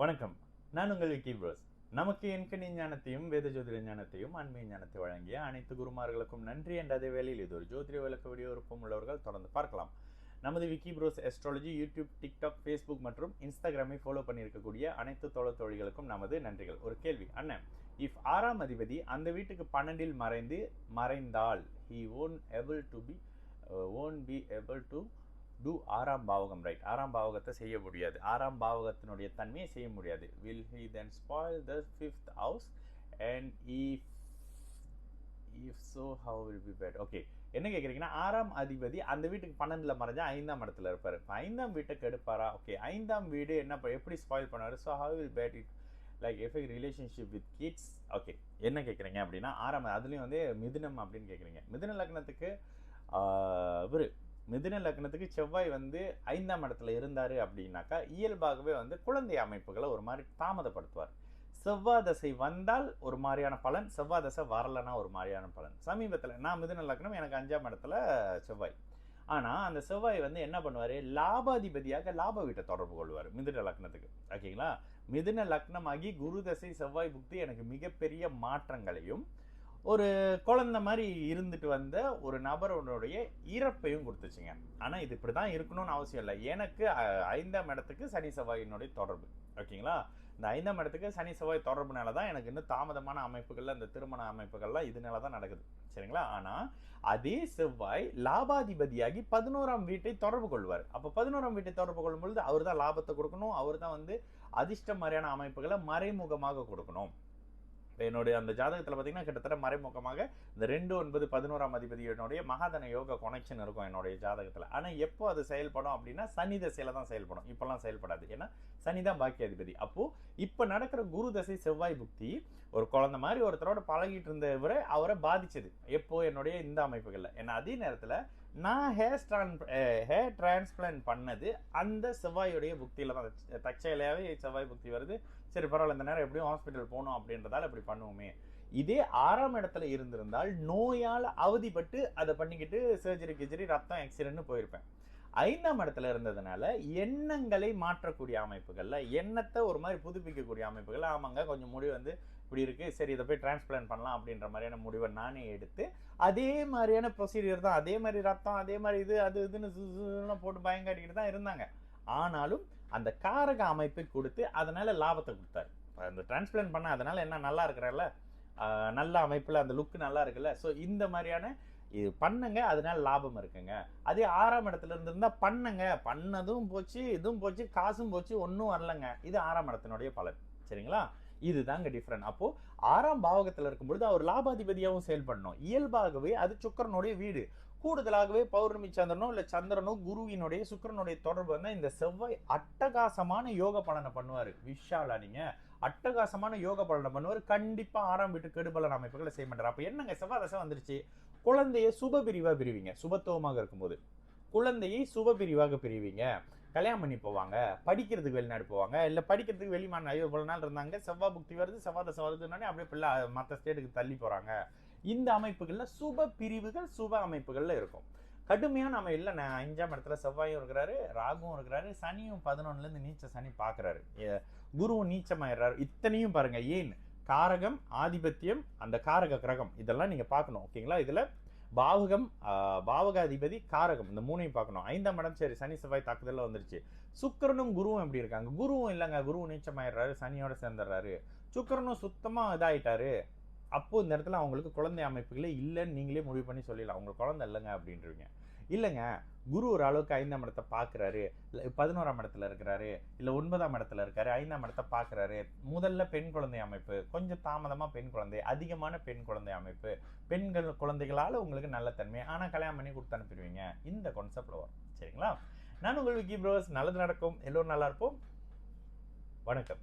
வணக்கம். நான் உங்கள் விக்கி ப்ரோஸ். நமக்கு எண்கணி ஞானத்தையும் வேத ஜோதிட ஞானத்தையும் ஆன்மீக ஞானத்தை வழங்கிய அனைத்து குருமார்களுக்கும் நன்றி என்ற அதே வேளையில் இது ஒரு ஜோதிட விளக்க வீடியோ விருப்பம் உள்ளவர்கள் தொடர்ந்து பார்க்கலாம். நமது Vicky Bros Astrology YouTube, TikTok, Facebook மற்றும் இன்ஸ்டாகிராமை ஃபாலோ பண்ணியிருக்கக்கூடிய அனைத்து தோழிகளுக்கும் நமது நன்றிகள். ஒரு கேள்வி, அண்ணன், இஃப் 6ஆம் அதிபதி அந்த வீட்டுக்கு 12இல் மறைந்தால் he won't be able to do 6ஆம் பாவகம், ரைட்? 6ஆம் பாவகத்தை செய்ய முடியாது. 6ஆம் பாவகத்தினுடைய தன்மையை செய்ய முடியாது. will he then spoil the 5th house and if so how will be bad? Okay, என்ன கேட்குறீங்கன்னா, 6ஆம் அதிபதி அந்த வீட்டுக்கு 12ல் மறைஞ்சா 5ஆம் இடத்துல இருப்பார். இப்போ 5ஆம் வீட்டை கெடுப்பாரா? ஓகே, 5ஆம் வீடு எப்படி ஸ்பாயில் பண்ணுவார்? So how will bad it like affect relationship with kids? Okay, என்ன கேட்குறீங்க அப்படின்னா, 6ஆம் அதுலேயும் மிதுனம் அப்படின்னு கேட்குறீங்க. மிதுன லக்னத்துக்கு மிதுன லக்னத்துக்கு செவ்வாய் 5ஆம் இடத்துல இருந்தாரு அப்படின்னாக்கா இயல்பாகவே குழந்தை அமைப்புகளை ஒரு மாதிரி தாமதப்படுத்துவார். செவ்வாய் தசை வந்தால் ஒரு மாதிரியான பலன், செவ்வாய் தசை வரலன்னா ஒரு மாதிரியான பலன். சமீபத்தில் நான் மிதுன லக்னம், எனக்கு 5ஆம் இடத்துல செவ்வாய். ஆனால் அந்த செவ்வாய் என்ன பண்ணுவார்? லாபாதிபதியாக லாப வீட்டை தொடர்பு கொள்வார் மிதுன லக்னத்துக்கு. ஓகேங்களா? மிதுன லக்னமாகி குரு தசை செவ்வாய் புக்தி எனக்கு மிகப்பெரிய மாற்றங்களையும் ஒரு குழந்தை மாதிரி இருந்துட்டு வந்த ஒரு நபருடைய இறப்பையும் கொடுத்துச்சுங்க. ஆனால் இது இப்படி தான் இருக்கணும்னு அவசியம் இல்லை. எனக்கு 5ஆம் இடத்துக்கு சனி செவ்வாயினுடைய தொடர்பு. ஓகேங்களா? இந்த 5ஆம் இடத்துக்கு சனி செவ்வாய் தொடர்புனால தான் எனக்கு இன்னும் தாமதமான அமைப்புகள்ல இந்த திருமண அமைப்புகள்லாம் இதனால தான் நடக்குது. சரிங்களா? ஆனால் அதே செவ்வாய் லாபாதிபதியாகி 11ஆம் வீட்டை தொடர்பு கொள்வார். அப்போ 11ஆம் வீட்டை தொடர்பு கொள்ளும் பொழுது அவர் தான் லாபத்தை கொடுக்கணும், அவர் தான் அதிர்ஷ்ட மாதிரியான அமைப்புகளை மறைமுகமாக கொடுக்கணும். என்னுடைய அந்த ஜாதகத்தில் பார்த்தீங்கன்னா கிட்டத்தட்ட மறைமுகமாக இந்த 2, 9, 11ஆம் அதிபதியினுடைய மகாதன யோக கனெக்ஷன் இருக்கும் என்னுடைய ஜாதகத்தில். ஆனால் எப்போ அது செயல்படும் அப்படின்னா சனி தசையில தான் செயல்படும். இப்போல்லாம் செயல்படாது. ஏன்னா சனி தான் பாக்கிய அதிபதி. அப்போ இப்போ நடக்கிற குரு தசை செவ்வாய் புக்தி ஒரு குழந்தை மாதிரி ஒருத்தரோட பழகிட்டு இருந்தவரை அவரை பாதிச்சது. எப்போ? என்னுடைய இந்த அமைப்புகளில். ஏன்னா அதே நேரத்தில் நான் ஹேர் டிரான்ஸ்பிளான்ட் பண்ணது அந்த செவ்வாயுடைய புக்தியில் தான். தற்செயலாகவே செவ்வாய் புக்தி வருது. சரி, பரவாயில்ல, இந்த நேரம் எப்படியும் ஹாஸ்பிட்டல் போகணும் அப்படின்றதால இப்படி பண்ணுவோமே. இதே 6ஆம் இடத்துல இருந்திருந்தால் நோயால் அவதிப்பட்டு அதை பண்ணிக்கிட்டு சர்ஜரி ரத்தம் ஆக்சிடென்ட்னு போயிருப்பேன். 5ஆம் இடத்துல இருந்ததுனால எண்ணங்களை மாற்றக்கூடிய அமைப்புகள்ல, எண்ணத்தை ஒரு மாதிரி புதுப்பிக்கக்கூடிய அமைப்புகள். ஆமாங்க, கொஞ்சம் முடிவு இப்படி இருக்கு, சரி இதை போய் டிரான்ஸ்பிளான்ட் பண்ணலாம் அப்படின்ற மாதிரியான முடிவை நானே எடுத்து அதே மாதிரியான ப்ரொசீஜர் தான், அதே மாதிரி ரத்தம், அதே மாதிரி இதுன்னு போட்டு பயங்காட்டிக்கிட்டு தான் இருந்தாங்க. ஆனாலும் அந்த காரக அமைப்பை கொடுத்து அதனால லாபத்தை கொடுத்தாரு. அந்த டிரான்ஸ்பிளான்ட் பண்ண அதனால என்ன நல்லா இருக்கிறல்ல, நல்ல அமைப்புல அந்த லுக் நல்லா இருக்குல்ல. ஸோ இந்த மாதிரியான இது பண்ணுங்க, அதனால லாபம் இருக்குங்க. அதே 6ஆம் இடத்துல இருந்திருந்தா பண்ணுங்க, பண்ணதும் போச்சு, இதுவும் போச்சு, காசும் போச்சு, ஒன்றும் வரலங்க. இது 6ஆம் இடத்தினுடைய பலன். சரிங்களா? இதுதாங்க டிஃப்ரெண்ட். அப்போ 6ஆம் பாவகத்தில் இருக்கும்பொழுது அவர் லாபாதிபதியாகவும் செயல்படணும். இயல்பாகவே அது சுக்கிரனுடைய வீடு. கூடுதலாகவே பௌர்ணமி சந்திரனோ இல்லை சந்திரனோ குருவினுடைய சுக்கிரனுடைய தொடர்பு இந்த செவ்வாய் அட்டகாசமான யோக பலனை பண்ணுவார். விஷாலா, நீங்க அட்டகாசமான யோக பலனை பண்ணுவார். கண்டிப்பா 6ஆம் வீட்டு கெடுபலன் அமைப்புகளை செய்ய மாட்டார். அப்ப என்னங்க, செவ்வாய் தசை வந்துருச்சு, குழந்தையை சுப பிரிவாக பிரிவீங்க. சுபத்துவமாக இருக்கும்போது குழந்தையை சுப பிரிவாக பிரிவீங்க. கல்யாணம் பண்ணி போவாங்க, படிக்கிறதுக்கு வெளிநாடு போவாங்க, இல்லை படிக்கிறதுக்கு வெளிமாநிலம். ஐயோ இவ்வளோ நாள் இருந்தாங்க, செவ்வாய் புக்தி வருது, செவ்வாய் தசை வருதுன்னே அப்படியே பிள்ளை மற்ற ஸ்டேட்டுக்கு தள்ளி போகிறாங்க. இந்த அமைப்புகளில் சுப பிரிவுகள் சுப அமைப்புகளில் இருக்கும். கடுமையான அமைப்பில் நான் 5ஆம் இடத்துல செவ்வாயும் இருக்கிறாரு, ராகுவும் இருக்கிறாரு, சனியும் 11லேருந்து நீச்ச சனி பார்க்குறாரு, குருவும் நீச்சமாயிடுறாரு. இத்தனையும் பாருங்க. ஏன்? காரகம், ஆதிபத்தியம், அந்த காரக கிரகம், இதெல்லாம் நீங்கள் பார்க்கணும். ஓகேங்களா? இதில் பாவகம், பாவகாதிபதி, காரகம், இந்த 3ஐயும் பார்க்கணும். 5ஆம் இடம் சரி சனி செவ்வாய் தாக்குதலில் வந்துருச்சு. சுக்கிரனும் குருவும் எப்படி இருக்காங்க? குருவும் இல்லைங்க, குருவும் நீச்சமாயிடுறாரு, சனியோட சேர்ந்துடுறாரு. சுக்கிரனும் சுத்தமாக இதாயிட்டாரு. அப்போ இந்த இடத்துல அவங்களுக்கு குழந்தை அமைப்புகளே இல்லைன்னு நீங்களே முடிவு பண்ணி சொல்லிடலாம். அவங்க குழந்தை இல்லைங்க அப்படின்றீங்க. இல்லைங்க, குரு ஒரு அளவுக்கு 5ஆம் இடத்தை பார்க்குறாரு, இல்லை 11ஆம் இடத்துல இருக்கிறாரு, இல்லை 9ஆம் இடத்துல இருக்காரு, 5ஆம் இடத்தை பார்க்குறாரு. முதல்ல பெண் குழந்தை அமைப்பு, கொஞ்சம் தாமதமாக பெண் குழந்தை, அதிகமான பெண் குழந்தை அமைப்பு, பெண்கள் குழந்தைகளால் உங்களுக்கு நல்ல தன்மை, ஆனால் கல்யாணம் பண்ணி கொடுத்து அனுப்பிடுவீங்க. இந்த கான்செப்டில் வரும். சரிங்களா? நான் உங்கள் விக்கி ப்ரோஸ். நல்லது நடக்கும், எல்லோரும் நல்லா இருப்போம். வணக்கம்.